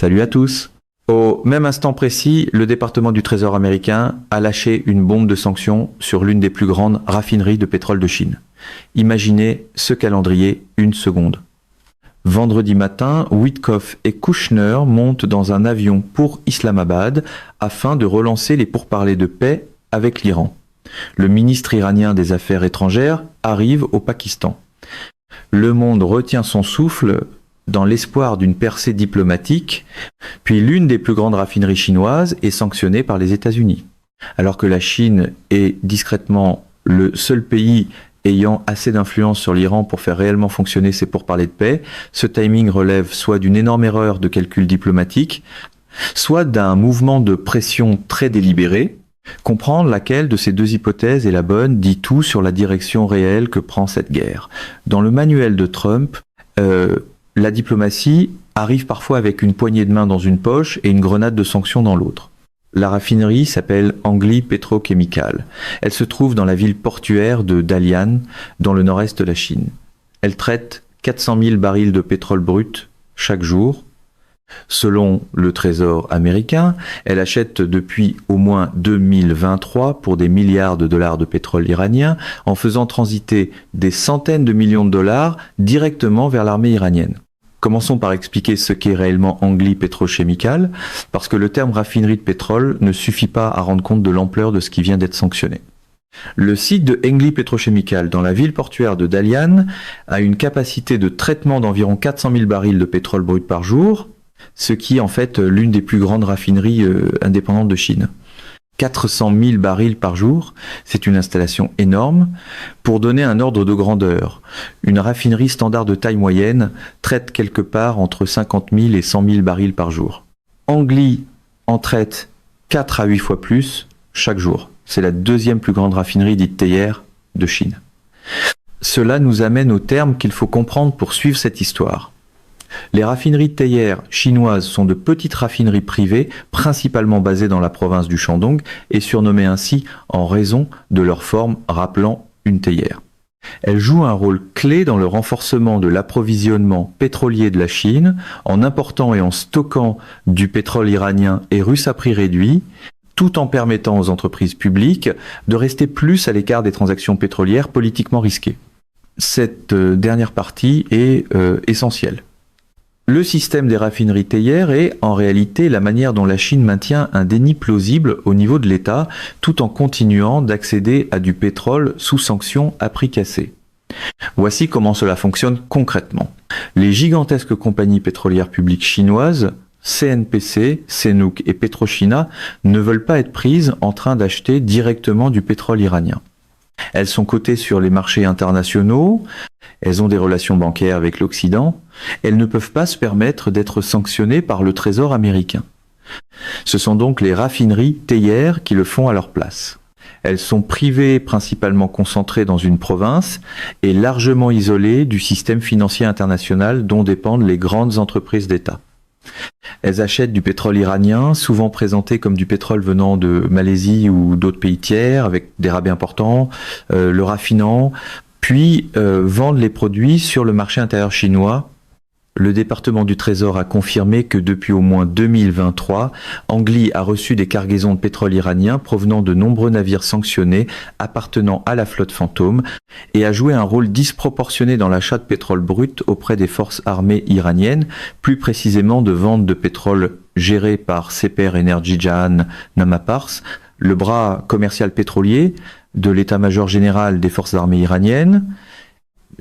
Salut à tous. Au même instant précis, le département du Trésor américain a lâché une bombe de sanctions sur l'une des plus grandes raffineries de pétrole de Chine. Imaginez ce calendrier une seconde. Vendredi matin, Witkoff et Kushner montent dans un avion pour Islamabad afin de relancer les pourparlers de paix avec l'Iran. Le ministre iranien des Affaires étrangères arrive au Pakistan. Le monde retient son souffle dans l'espoir d'une percée diplomatique, puis l'une des plus grandes raffineries chinoises est sanctionnée par les États-Unis. Alors que la Chine est discrètement le seul pays ayant assez d'influence sur l'Iran pour faire réellement fonctionner ses pourparlers de paix, ce timing relève soit d'une énorme erreur de calcul diplomatique, soit d'un mouvement de pression très délibéré. Comprendre laquelle de ces deux hypothèses est la bonne dit tout sur la direction réelle que prend cette guerre. Dans le manuel de Trump, la diplomatie arrive parfois avec une poignée de main dans une poche et une grenade de sanctions dans l'autre. La raffinerie s'appelle Angli Petrochemical. Elle se trouve dans la ville portuaire de Dalian, dans le nord-est de la Chine. Elle traite 400 000 barils de pétrole brut chaque jour. Selon le Trésor américain, elle achète depuis au moins 2023 pour des milliards de dollars de pétrole iranien en faisant transiter des centaines de millions de dollars directement vers l'armée iranienne. Commençons par expliquer ce qu'est réellement Angli Petrochemical, parce que le terme raffinerie de pétrole ne suffit pas à rendre compte de l'ampleur de ce qui vient d'être sanctionné. Le site de Angli Petrochemical dans la ville portuaire de Dalian a une capacité de traitement d'environ 400 000 barils de pétrole brut par jour, ce qui est en fait l'une des plus grandes raffineries indépendantes de Chine. 400 000 barils par jour, c'est une installation énorme. Pour donner un ordre de grandeur, une raffinerie standard de taille moyenne traite quelque part entre 50 000 et 100 000 barils par jour. Angli en traite 4 à 8 fois plus chaque jour. C'est la deuxième plus grande raffinerie dite théière de Chine. Cela nous amène au terme qu'il faut comprendre pour suivre cette histoire. Les raffineries théières chinoises sont de petites raffineries privées, principalement basées dans la province du Shandong et surnommées ainsi en raison de leur forme rappelant une théière. Elles jouent un rôle clé dans le renforcement de l'approvisionnement pétrolier de la Chine en important et en stockant du pétrole iranien et russe à prix réduit, tout en permettant aux entreprises publiques de rester plus à l'écart des transactions pétrolières politiquement risquées. Cette dernière partie est essentielle. Le système des raffineries théières est, en réalité, la manière dont la Chine maintient un déni plausible au niveau de l'État, tout en continuant d'accéder à du pétrole sous sanction à prix cassé. Voici comment cela fonctionne concrètement. Les gigantesques compagnies pétrolières publiques chinoises, CNPC, CNOOC et PetroChina, ne veulent pas être prises en train d'acheter directement du pétrole iranien. Elles sont cotées sur les marchés internationaux, elles ont des relations bancaires avec l'Occident, elles ne peuvent pas se permettre d'être sanctionnées par le Trésor américain. Ce sont donc les raffineries théières qui le font à leur place. Elles sont privées, principalement concentrées dans une province et largement isolées du système financier international dont dépendent les grandes entreprises d'État. Elles achètent du pétrole iranien, souvent présenté comme du pétrole venant de Malaisie ou d'autres pays tiers, avec des rabais importants, le raffinant, puis vendent les produits sur le marché intérieur chinois. Le département du Trésor a confirmé que depuis au moins 2023, Angli a reçu des cargaisons de pétrole iranien provenant de nombreux navires sanctionnés appartenant à la flotte fantôme et a joué un rôle disproportionné dans l'achat de pétrole brut auprès des forces armées iraniennes, plus précisément de ventes de pétrole gérées par Seper Energy Jahan Namapars, le bras commercial pétrolier de l'état-major général des forces armées iraniennes,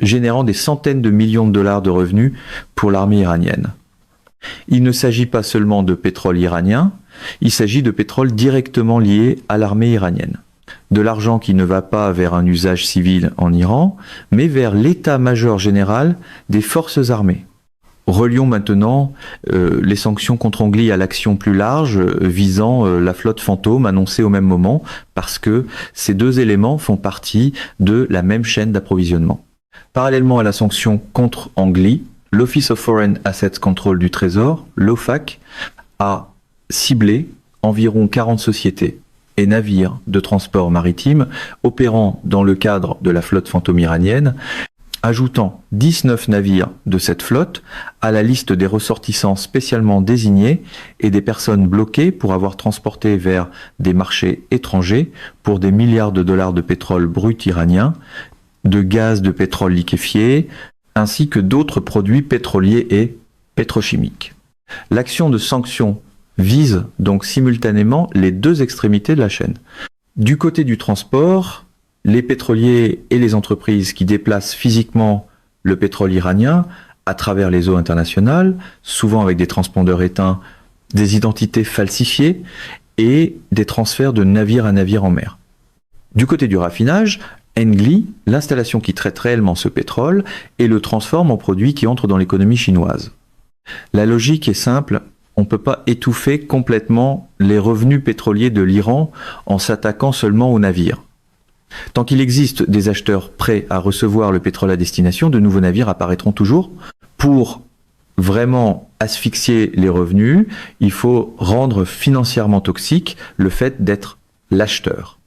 générant des centaines de millions de dollars de revenus pour l'armée iranienne. Il ne s'agit pas seulement de pétrole iranien, il s'agit de pétrole directement lié à l'armée iranienne. De l'argent qui ne va pas vers un usage civil en Iran, mais vers l'état-major général des forces armées. Relions maintenant les sanctions contre Angli à l'action plus large visant la flotte fantôme annoncée au même moment, parce que ces deux éléments font partie de la même chaîne d'approvisionnement. Parallèlement à la sanction contre Angli, l'Office of Foreign Assets Control du Trésor, l'OFAC, a ciblé environ 40 sociétés et navires de transport maritime opérant dans le cadre de la flotte fantôme iranienne ajoutant 19 navires de cette flotte à la liste des ressortissants spécialement désignés et des personnes bloquées pour avoir transporté vers des marchés étrangers pour des milliards de dollars de pétrole brut iranien, de gaz de pétrole liquéfié, ainsi que d'autres produits pétroliers et pétrochimiques. L'action de sanction vise donc simultanément les deux extrémités de la chaîne. Du côté du transport, les pétroliers et les entreprises qui déplacent physiquement le pétrole iranien à travers les eaux internationales, souvent avec des transpondeurs éteints, des identités falsifiées et des transferts de navire à navire en mer. Du côté du raffinage, Engli, l'installation qui traite réellement ce pétrole et le transforme en produit qui entre dans l'économie chinoise. La logique est simple. On ne peut pas étouffer complètement les revenus pétroliers de l'Iran en s'attaquant seulement aux navires. Tant qu'il existe des acheteurs prêts à recevoir le pétrole à destination, de nouveaux navires apparaîtront toujours. Pour vraiment asphyxier les revenus, il faut rendre financièrement toxique le fait d'être l'acheteur.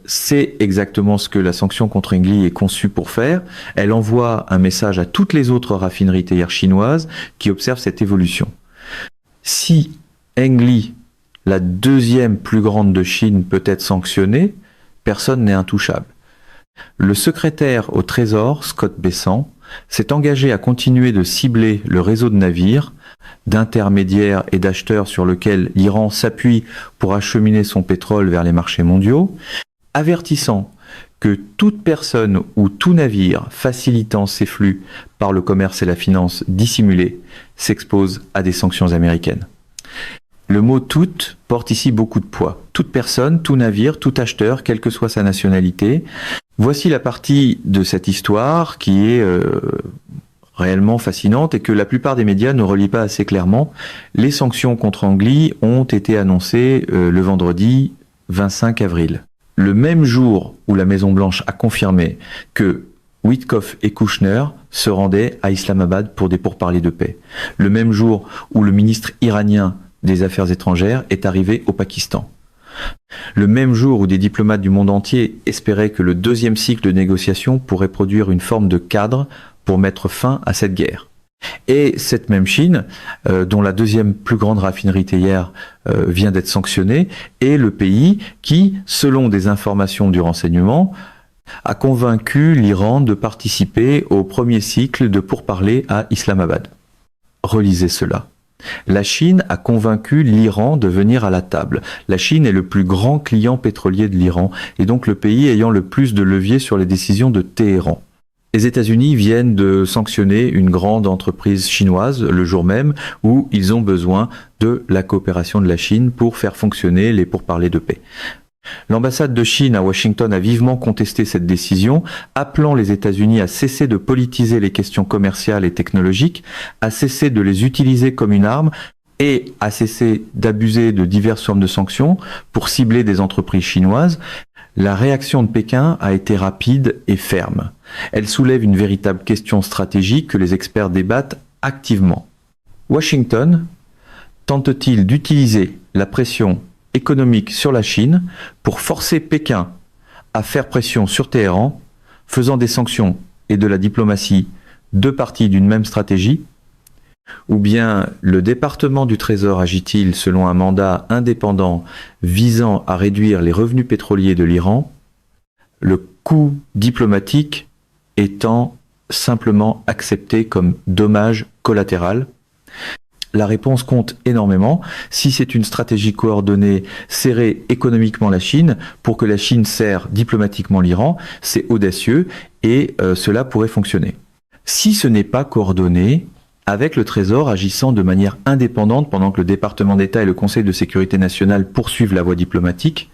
C'est exactement ce que la sanction contre Engli est conçue pour faire. Elle envoie un message à toutes les autres raffineries théières chinoises qui observent cette évolution. Si Engli, la deuxième plus grande de Chine, peut être sanctionnée, personne n'est intouchable. Le secrétaire au Trésor, Scott Bessent, s'est engagé à continuer de cibler le réseau de navires, d'intermédiaires et d'acheteurs sur lequel l'Iran s'appuie pour acheminer son pétrole vers les marchés mondiaux, avertissant que toute personne ou tout navire facilitant ces flux par le commerce et la finance dissimulée s'expose à des sanctions américaines. Le mot « toute » porte ici beaucoup de poids. Toute personne, tout navire, tout acheteur, quelle que soit sa nationalité. Voici la partie de cette histoire qui est réellement fascinante et que la plupart des médias ne relient pas assez clairement. Les sanctions contre Engli ont été annoncées le vendredi 25 avril. Le même jour où la Maison-Blanche a confirmé que Witkoff et Kushner se rendaient à Islamabad pour des pourparlers de paix. Le même jour où le ministre iranien des Affaires étrangères est arrivé au Pakistan. Le même jour où des diplomates du monde entier espéraient que le deuxième cycle de négociations pourrait produire une forme de cadre pour mettre fin à cette guerre. Et cette même Chine, dont la deuxième plus grande raffinerie théière vient d'être sanctionnée, est le pays qui, selon des informations du renseignement, a convaincu l'Iran de participer au premier cycle de pourparlers à Islamabad. Relisez cela. La Chine a convaincu l'Iran de venir à la table. La Chine est le plus grand client pétrolier de l'Iran et donc le pays ayant le plus de levier sur les décisions de Téhéran. Les États-Unis viennent de sanctionner une grande entreprise chinoise le jour même où ils ont besoin de la coopération de la Chine pour faire fonctionner les pourparlers de paix. L'ambassade de Chine à Washington a vivement contesté cette décision, appelant les États-Unis à cesser de politiser les questions commerciales et technologiques, à cesser de les utiliser comme une arme et à cesser d'abuser de diverses formes de sanctions pour cibler des entreprises chinoises. La réaction de Pékin a été rapide et ferme. Elle soulève une véritable question stratégique que les experts débattent activement. Washington tente-t-il d'utiliser la pression économique sur la Chine pour forcer Pékin à faire pression sur Téhéran, faisant des sanctions et de la diplomatie deux parties d'une même stratégie? Ou bien le département du Trésor agit-il selon un mandat indépendant visant à réduire les revenus pétroliers de l'Iran, le coût diplomatique étant simplement accepté comme dommage collatéral? La réponse compte énormément. Si c'est une stratégie coordonnée, serrer économiquement la Chine pour que la Chine serre diplomatiquement l'Iran, c'est audacieux et cela pourrait fonctionner. Si ce n'est pas coordonné, avec le Trésor agissant de manière indépendante pendant que le département d'État et le Conseil de sécurité nationale poursuivent la voie diplomatique,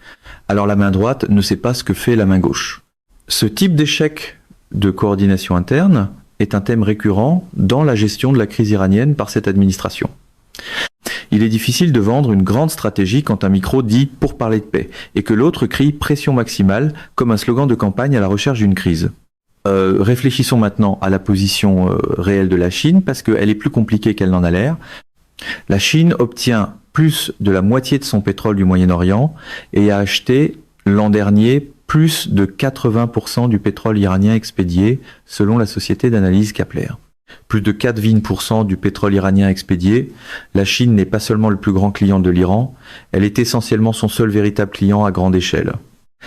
alors la main droite ne sait pas ce que fait la main gauche. Ce type d'échec de coordination interne est un thème récurrent dans la gestion de la crise iranienne par cette administration. Il est difficile de vendre une grande stratégie quand un micro dit « pour parler de paix » et que l'autre crie « pression maximale » comme un slogan de campagne à la recherche d'une crise. Réfléchissons maintenant à la position réelle de la Chine parce qu'elle est plus compliquée qu'elle n'en a l'air. La Chine obtient plus de la moitié de son pétrole du Moyen-Orient et a acheté l'an dernier plus de 80% du pétrole iranien expédié, selon la société d'analyse Kepler. Plus de 4,20% du pétrole iranien expédié, la Chine n'est pas seulement le plus grand client de l'Iran, elle est essentiellement son seul véritable client à grande échelle.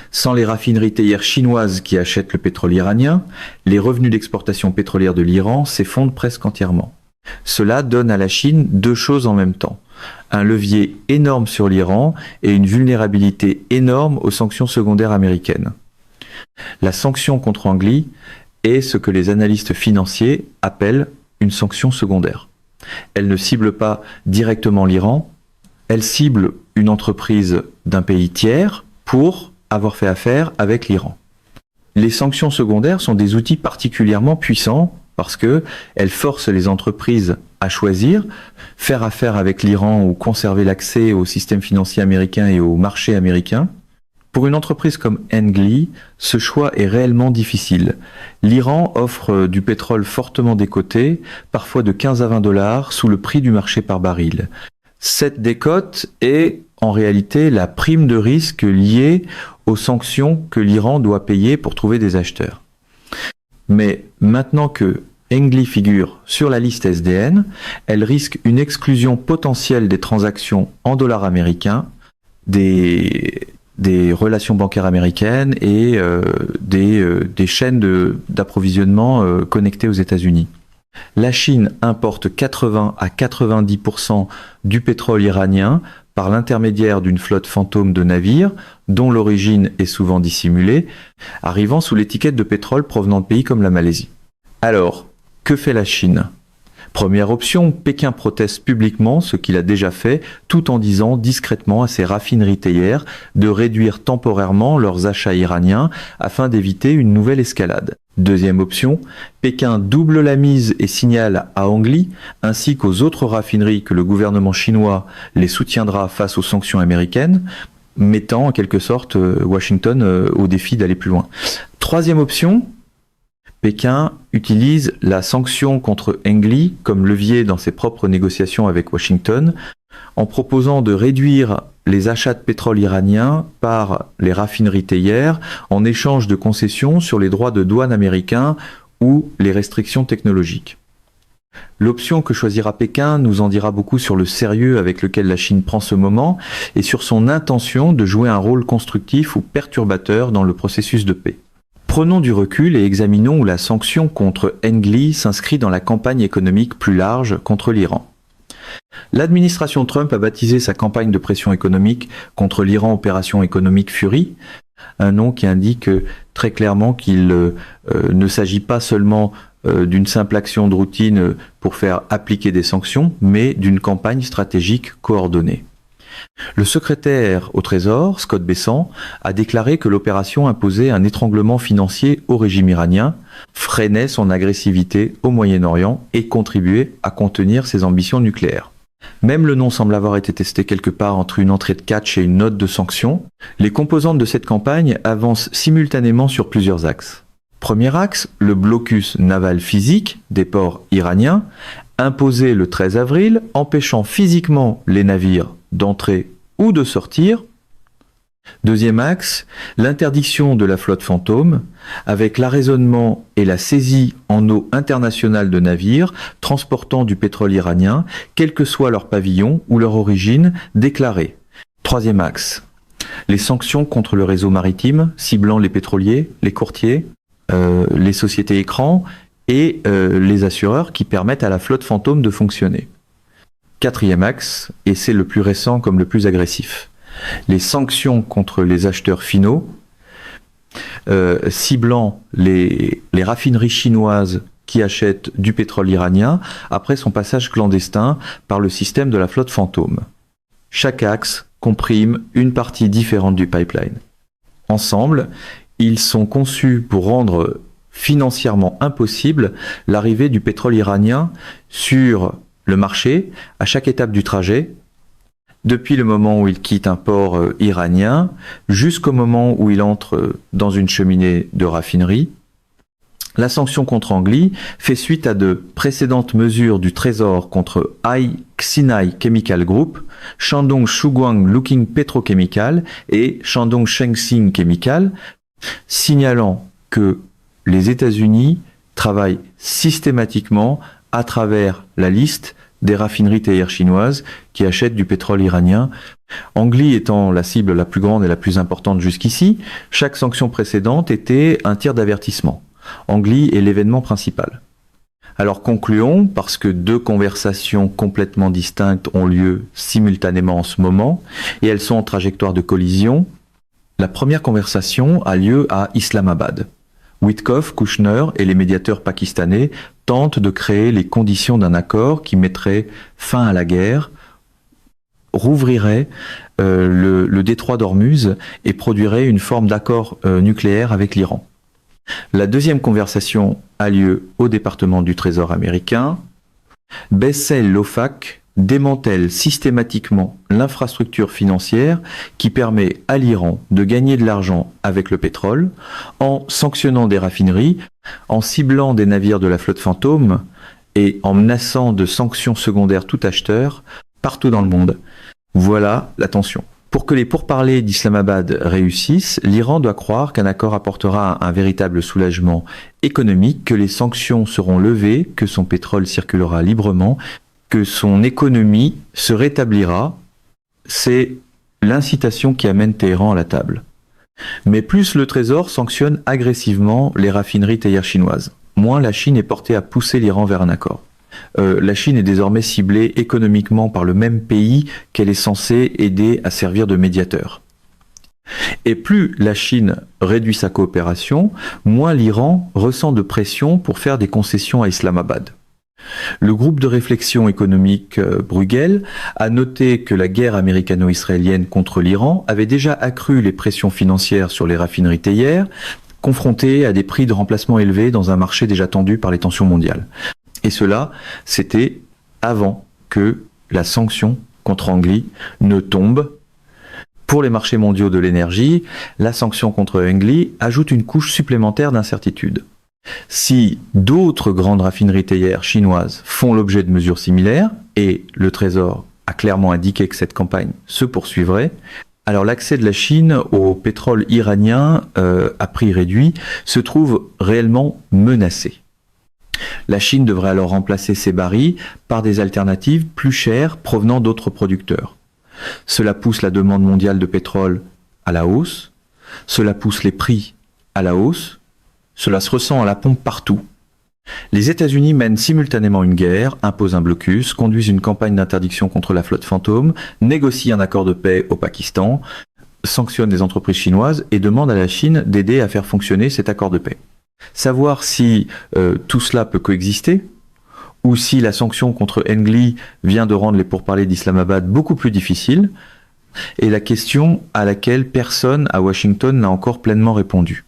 Sans les raffineries théières chinoises qui achètent le pétrole iranien, les revenus d'exportation pétrolière de l'Iran s'effondrent presque entièrement. Cela donne à la Chine deux choses en même temps. Un levier énorme sur l'Iran et une vulnérabilité énorme aux sanctions secondaires américaines. La sanction contre Angli est ce que les analystes financiers appellent une sanction secondaire. Elle ne cible pas directement l'Iran, elle cible une entreprise d'un pays tiers pour avoir fait affaire avec l'Iran. Les sanctions secondaires sont des outils particulièrement puissants parce qu'elles forcent les entreprises à choisir, faire affaire avec l'Iran ou conserver l'accès au système financier américain et au marché américain. Pour une entreprise comme Engli, ce choix est réellement difficile. L'Iran offre du pétrole fortement décoté, parfois de 15 à 20 dollars, sous le prix du marché par baril. Cette décote est en réalité la prime de risque liée aux sanctions que l'Iran doit payer pour trouver des acheteurs. Mais maintenant que Engli figure sur la liste SDN, elle risque une exclusion potentielle des transactions en dollars américains, des relations bancaires américaines et des chaînes d'approvisionnement connectées aux États-Unis. La Chine importe 80 à 90% du pétrole iranien par l'intermédiaire d'une flotte fantôme de navires dont l'origine est souvent dissimulée, arrivant sous l'étiquette de pétrole provenant de pays comme la Malaisie. Alors, que fait la Chine ? Première option, Pékin proteste publiquement ce qu'il a déjà fait, tout en disant discrètement à ses raffineries théières de réduire temporairement leurs achats iraniens afin d'éviter une nouvelle escalade. Deuxième option, Pékin double la mise et signale à Engli, ainsi qu'aux autres raffineries que le gouvernement chinois les soutiendra face aux sanctions américaines, mettant en quelque sorte Washington au défi d'aller plus loin. Troisième option, Pékin utilise la sanction contre Engli comme levier dans ses propres négociations avec Washington, en proposant de réduire les achats de pétrole iranien par les raffineries théières en échange de concessions sur les droits de douane américains ou les restrictions technologiques. L'option que choisira Pékin nous en dira beaucoup sur le sérieux avec lequel la Chine prend ce moment et sur son intention de jouer un rôle constructif ou perturbateur dans le processus de paix. Prenons du recul et examinons où la sanction contre Engli s'inscrit dans la campagne économique plus large contre l'Iran. L'administration Trump a baptisé sa campagne de pression économique contre l'Iran Opération économique Fury, un nom qui indique très clairement qu'il ne s'agit pas seulement d'une simple action de routine pour faire appliquer des sanctions, mais d'une campagne stratégique coordonnée. Le secrétaire au Trésor, Scott Bessent, a déclaré que l'opération imposait un étranglement financier au régime iranien, freinait son agressivité au Moyen-Orient et contribuait à contenir ses ambitions nucléaires. Même le nom semble avoir été testé quelque part entre une entrée de catch et une note de sanction. Les composantes de cette campagne avancent simultanément sur plusieurs axes. Premier axe, le blocus naval physique des ports iraniens, imposé le 13 avril, empêchant physiquement les navires d'entrer ou de sortir. Deuxième axe, l'interdiction de la flotte fantôme, avec l'arraisonnement et la saisie en eau internationale de navires transportant du pétrole iranien, quel que soit leur pavillon ou leur origine déclarée. Troisième axe, les sanctions contre le réseau maritime, ciblant les pétroliers, les courtiers, les sociétés écrans et les assureurs qui permettent à la flotte fantôme de fonctionner. Quatrième axe, et c'est le plus récent comme le plus agressif, les sanctions contre les acheteurs finaux, ciblant les raffineries chinoises qui achètent du pétrole iranien après son passage clandestin par le système de la flotte fantôme. Chaque axe comprime une partie différente du pipeline. Ensemble, ils sont conçus pour rendre financièrement impossible l'arrivée du pétrole iranien sur le marché à chaque étape du trajet, depuis le moment où il quitte un port iranien jusqu'au moment où il entre dans une cheminée de raffinerie. La sanction contre Engli fait suite à de précédentes mesures du Trésor contre Xinhai Chemical Group, Shandong Shuguang Luqing Petrochemical et Shandong Shengxing Chemical, signalant que les États-Unis travaillent systématiquement à travers la liste des raffineries théières chinoises qui achètent du pétrole iranien. Angli étant la cible la plus grande et la plus importante jusqu'ici, chaque sanction précédente était un tir d'avertissement. Angli est l'événement principal. Alors concluons, parce que deux conversations complètement distinctes ont lieu simultanément en ce moment, et elles sont en trajectoire de collision. La première conversation a lieu à Islamabad. Witkoff, Kushner et les médiateurs pakistanais tentent de créer les conditions d'un accord qui mettrait fin à la guerre, rouvrirait le détroit d'Ormuz et produirait une forme d'accord nucléaire avec l'Iran. La deuxième conversation a lieu au département du Trésor américain. Bessel Lofak démantèle systématiquement l'infrastructure financière qui permet à l'Iran de gagner de l'argent avec le pétrole en sanctionnant des raffineries, en ciblant des navires de la flotte fantôme et en menaçant de sanctions secondaires tout acheteur partout dans le monde. Voilà la tension. Pour que les pourparlers d'Islamabad réussissent, l'Iran doit croire qu'un accord apportera un véritable soulagement économique, que les sanctions seront levées, que son pétrole circulera librement, que son économie se rétablira. C'est l'incitation qui amène Téhéran à la table. Mais plus le Trésor sanctionne agressivement les raffineries théières chinoises, moins la Chine est portée à pousser l'Iran vers un accord. La Chine est désormais ciblée économiquement par le même pays qu'elle est censée aider à servir de médiateur. Et plus la Chine réduit sa coopération, moins l'Iran ressent de pression pour faire des concessions à Islamabad. Le groupe de réflexion économique Bruegel a noté que la guerre américano-israélienne contre l'Iran avait déjà accru les pressions financières sur les raffineries théières, confrontées à des prix de remplacement élevés dans un marché déjà tendu par les tensions mondiales. Et cela, c'était avant que la sanction contre Angli ne tombe. Pour les marchés mondiaux de l'énergie, la sanction contre Angli ajoute une couche supplémentaire d'incertitude. Si d'autres grandes raffineries théières chinoises font l'objet de mesures similaires, et le Trésor a clairement indiqué que cette campagne se poursuivrait, alors l'accès de la Chine au pétrole iranien à prix réduit se trouve réellement menacé. La Chine devrait alors remplacer ces barils par des alternatives plus chères provenant d'autres producteurs. Cela pousse la demande mondiale de pétrole à la hausse, cela pousse les prix à la hausse, cela se ressent à la pompe partout. Les États-Unis mènent simultanément une guerre, imposent un blocus, conduisent une campagne d'interdiction contre la flotte fantôme, négocient un accord de paix au Pakistan, sanctionnent des entreprises chinoises et demandent à la Chine d'aider à faire fonctionner cet accord de paix. Savoir si tout cela peut coexister, ou si la sanction contre Angli vient de rendre les pourparlers d'Islamabad beaucoup plus difficiles, est la question à laquelle personne à Washington n'a encore pleinement répondu.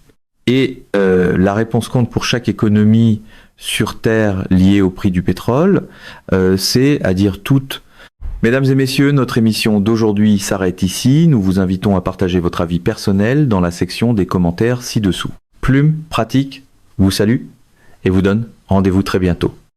Et la réponse compte pour chaque économie sur Terre liée au prix du pétrole, c'est à dire toute. Mesdames et messieurs, notre émission d'aujourd'hui s'arrête ici. Nous vous invitons à partager votre avis personnel dans la section des commentaires ci-dessous. Plume Pratique vous salue et vous donne rendez-vous très bientôt.